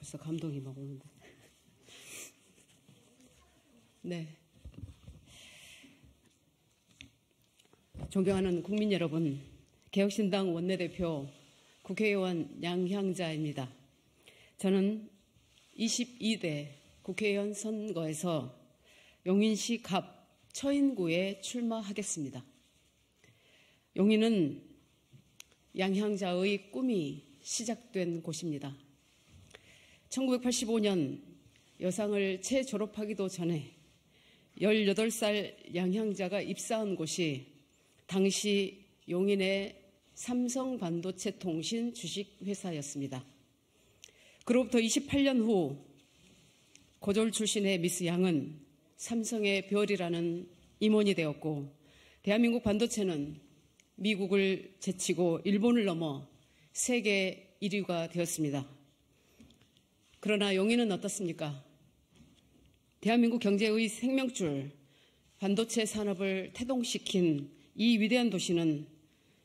벌써 감동이 막 오는데. 네. 존경하는 국민 여러분, 개혁신당 원내대표 국회의원 양향자입니다. 저는 22대 국회의원 선거에서 용인시 갑 처인구에 출마하겠습니다. 용인은 양향자의 꿈이 시작된 곳입니다. 1985년 여상을 채 졸업하기도 전에 18살 양향자가 입사한 곳이 당시 용인의 삼성반도체 통신 주식회사였습니다. 그로부터 28년 후 고졸 출신의 미스 양은 삼성의 별이라는 임원이 되었고, 대한민국 반도체는 미국을 제치고 일본을 넘어 세계 1위가 되었습니다. 그러나 용인은 어떻습니까? 대한민국 경제의 생명줄, 반도체 산업을 태동시킨 이 위대한 도시는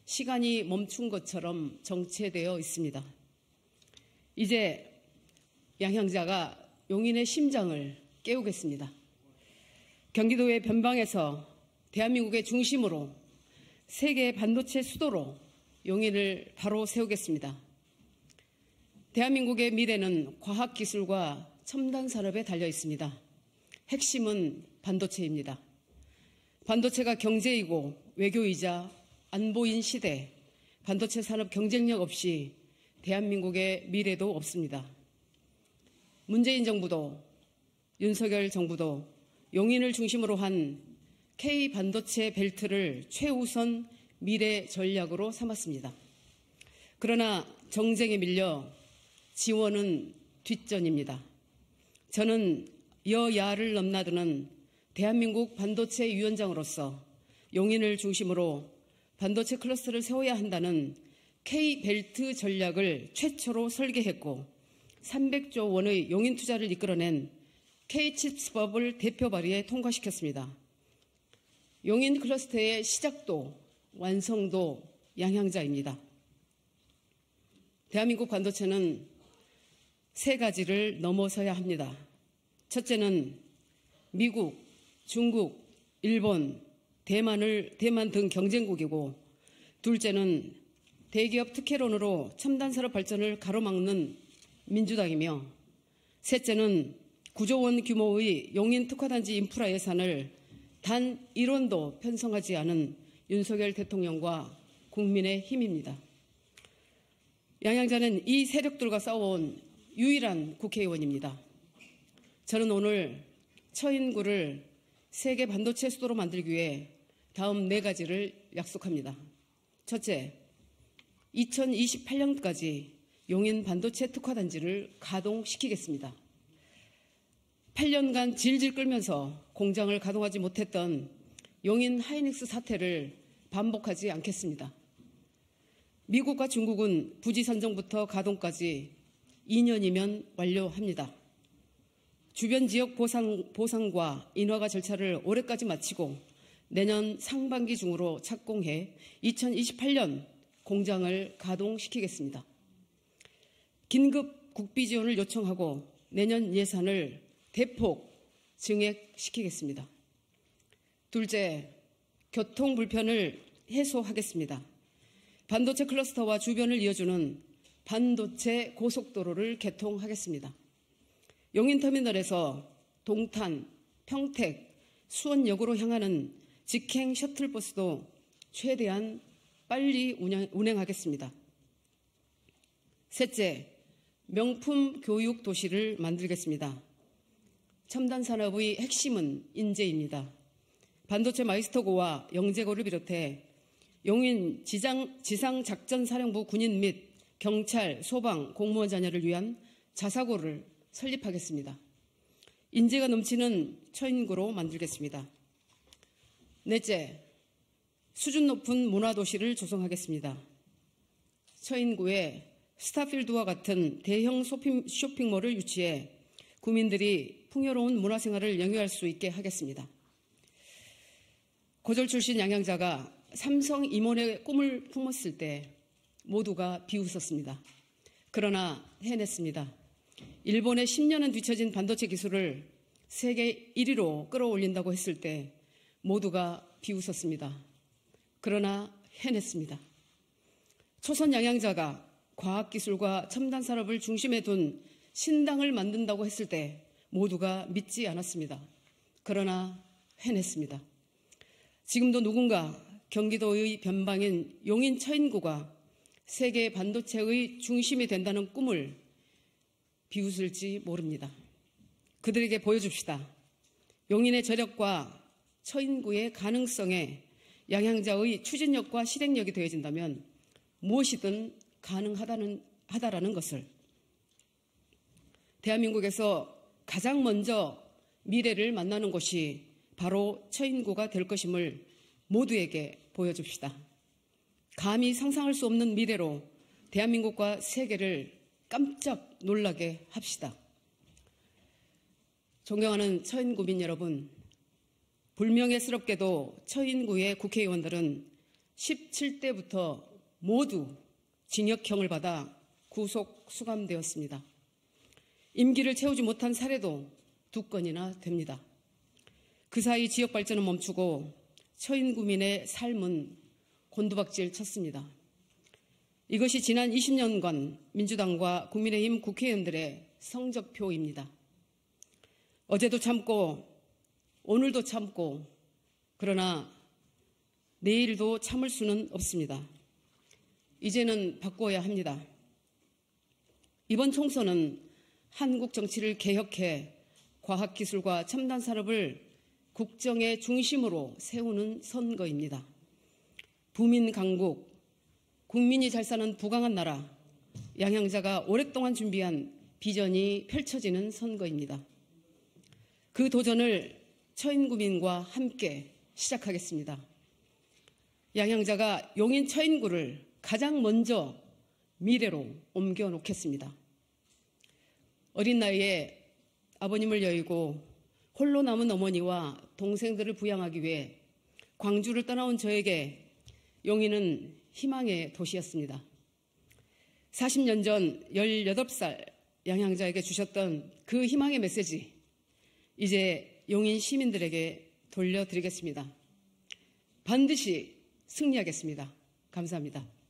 시간이 멈춘 것처럼 정체되어 있습니다. 이제 양향자가 용인의 심장을 깨우겠습니다. 경기도의 변방에서 대한민국의 중심으로 세계 반도체 수도로 용인을 바로 세우겠습니다. 대한민국의 미래는 과학기술과 첨단 산업에 달려 있습니다. 핵심은 반도체입니다. 반도체가 경제이고 외교이자 안보인 시대, 반도체 산업 경쟁력 없이 대한민국의 미래도 없습니다. 문재인 정부도 윤석열 정부도 용인을 중심으로 한 K반도체 벨트를 최우선 미래 전략으로 삼았습니다. 그러나 정쟁에 밀려 지원은 뒷전입니다. 저는 여야를 넘나드는 대한민국 반도체 위원장으로서 용인을 중심으로 반도체 클러스터를 세워야 한다는 K벨트 전략을 최초로 설계했고 300조 원의 용인 투자를 이끌어낸 K칩스법을 대표 발의에 통과시켰습니다. 용인 클러스터의 시작도 완성도 양향자입니다. 대한민국 반도체는 세 가지를 넘어서야 합니다. 첫째는 미국, 중국, 일본, 대만 등 경쟁국이고, 둘째는 대기업 특혜론으로 첨단 산업 발전을 가로막는 민주당이며, 셋째는 9조 원 규모의 용인 특화단지 인프라 예산을 단 1원도 편성하지 않은 윤석열 대통령과 국민의 힘입니다. 양향자는 이 세력들과 싸워온 유일한 국회의원입니다. 저는 오늘 처인구를 세계 반도체 수도로 만들기 위해 다음 4가지를 약속합니다. 첫째, 2028년까지 용인 반도체 특화단지를 가동시키겠습니다. 8년간 질질 끌면서 공장을 가동하지 못했던 용인 하이닉스 사태를 반복하지 않겠습니다. 미국과 중국은 부지 선정부터 가동까지 2년이면 완료합니다. 주변 지역 보상과 인허가 절차를 올해까지 마치고 내년 상반기 중으로 착공해 2028년 공장을 가동시키겠습니다. 긴급 국비 지원을 요청하고 내년 예산을 대폭 증액시키겠습니다. 둘째, 교통 불편을 해소하겠습니다. 반도체 클러스터와 주변을 이어주는 반도체 고속도로를 개통하겠습니다. 용인터미널에서 동탄, 평택, 수원역으로 향하는 직행 셔틀버스도 최대한 빨리 운행하겠습니다. 셋째, 명품 교육 도시를 만들겠습니다. 첨단 산업의 핵심은 인재입니다. 반도체 마이스터고와 영재고를 비롯해 용인 지상작전사령부 군인 및 경찰, 소방, 공무원 자녀를 위한 자사고를 설립하겠습니다. 인재가 넘치는 처인구로 만들겠습니다. 넷째, 수준 높은 문화도시를 조성하겠습니다. 처인구에 스타필드와 같은 대형 쇼핑몰을 유치해 구민들이 풍요로운 문화생활을 영위할 수 있게 하겠습니다. 고졸 출신 양향자가 삼성 임원의 꿈을 품었을 때 모두가 비웃었습니다. 그러나 해냈습니다. 일본의 10년은 뒤처진 반도체 기술을 세계 1위로 끌어올린다고 했을 때 모두가 비웃었습니다. 그러나 해냈습니다. 초선 양양자가 과학기술과 첨단산업을 중심에 둔 신당을 만든다고 했을 때 모두가 믿지 않았습니다. 그러나 해냈습니다. 지금도 누군가 경기도의 변방인 용인 처인구가 세계 반도체의 중심이 된다는 꿈을 비웃을지 모릅니다. 그들에게 보여줍시다. 용인의 저력과 처인구의 가능성에 양양자의 추진력과 실행력이 더해진다면 무엇이든 가능하다라는 것을. 대한민국에서 가장 먼저 미래를 만나는 곳이 바로 처인구가 될 것임을 모두에게 보여줍시다. 감히 상상할 수 없는 미래로 대한민국과 세계를 깜짝 놀라게 합시다. 존경하는 처인구민 여러분, 불명예스럽게도 처인구의 국회의원들은 17대부터 모두 징역형을 받아 구속 수감되었습니다. 임기를 채우지 못한 사례도 2건이나 됩니다. 그 사이 지역 발전은 멈추고 처인구민의 삶은 곤두박질 쳤습니다. 이것이 지난 20년간 민주당과 국민의힘 국회의원들의 성적표입니다. 어제도 참고 오늘도 참고 그러나 내일도 참을 수는 없습니다. 이제는 바꿔야 합니다. 이번 총선은 한국 정치를 개혁해 과학기술과 첨단산업을 국정의 중심으로 세우는 선거입니다. 부민 강국, 국민이 잘 사는 부강한 나라, 양양자가 오랫동안 준비한 비전이 펼쳐지는 선거입니다. 그 도전을 처인구민과 함께 시작하겠습니다. 양양자가 용인 처인구를 가장 먼저 미래로 옮겨놓겠습니다. 어린 나이에 아버님을 여의고 홀로 남은 어머니와 동생들을 부양하기 위해 광주를 떠나온 저에게 용인은 희망의 도시였습니다. 40년 전 18살 양양자에게 주셨던 그 희망의 메시지, 이제 용인 시민들에게 돌려드리겠습니다. 반드시 승리하겠습니다. 감사합니다.